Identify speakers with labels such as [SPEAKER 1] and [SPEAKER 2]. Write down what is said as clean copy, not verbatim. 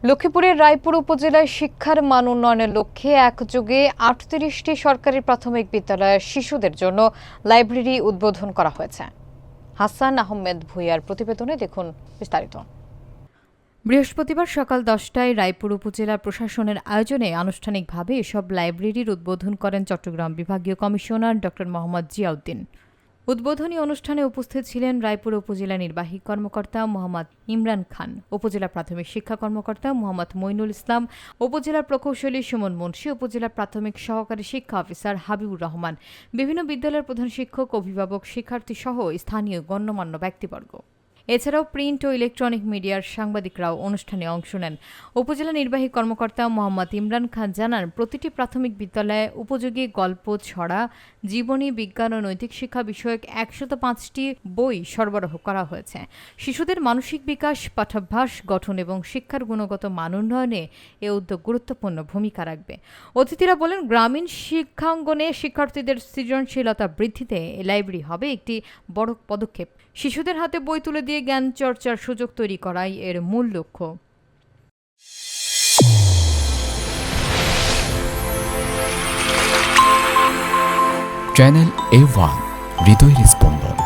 [SPEAKER 1] লক্ষ্মীপুরের রায়পুর উপজেলায় শিক্ষার মান উন্নয়নের লক্ষ্যে একযোগে ৩৮টি সরকারি প্রাথমিক বিদ্যালয়ের শিশুদের জন্য লাইব্রেরি উদ্বোধন করা হয়েছে। হাসান আহমেদ ভূঁইয়ার প্রতিবেদনে দেখুন বিস্তারিত। বৃহস্পতিবার সকাল ১০টায় রায়পুর উপজেলা প্রশাসনের আয়োজনে আনুষ্ঠানিকভাবে এসব লাইব্রেরির উদ্বোধন করেন চট্টগ্রাম বিভাগীয় কমিশনার ড. মোহাম্মদ জিয়াউদ্দিন। উদ্বোধনী অনুষ্ঠানে উপস্থিত ছিলেন রায়পুর উপজেলা নির্বাহী কর্মকর্তা মোহাম্মদ ইমরান খান, উপজেলা প্রাথমিক শিক্ষা কর্মকর্তা মোহাম্মদ মইনুল ইসলাম, উপজেলা প্রকৌশলী সুমন মুন্সি, উপজেলা প্রাথমিক সহকারী শিক্ষা অফিসার হাবিবুর রহমান, বিভিন্ন বিদ্যালয়ের প্রধান শিক্ষক, অভিভাবক, শিক্ষার্থী সহ স্থানীয় গণ্যমান্য ব্যক্তিবর্গ। এছাড়াও প্রিন্ট ও ইলেকট্রনিক মিডিয়ার সাংবাদিকরাও অনুষ্ঠানে অংশ নেন। উপজেলা নির্বাহী কর্মকর্তা মোহাম্মদ ইমরান খান জানান, প্রতিটি প্রাথমিক বিদ্যালয়ে উপযোগী গল্প, ছড়া, জীবনী, বিজ্ঞান ও নৈতিক শিক্ষা বিষয়ক ১০৫টি বই সরবরাহ করা হয়েছে। শিশুদের মানসিক বিকাশ, পাঠাভ্যাস গঠন এবং শিক্ষার গুণগত মান উন্নয়নে এ উদ্যোগ গুরুত্বপূর্ণ ভূমিকা রাখবে। অতিথিরা বলেন, গ্রামীণ শিক্ষাঙ্গনে শিক্ষার্থীদের সৃজনশীলতা বৃদ্ধিতে এই লাইব্রেরি হবে একটি বড় পদক্ষেপ। শিশুদের হাতে বই তুলে দিয়ে জ্ঞান চর্চার সুযোগ তৈরি করাই এর মূল লক্ষ্য।
[SPEAKER 2] চ্যানেল A1 হৃদয়ের স্পন্দন।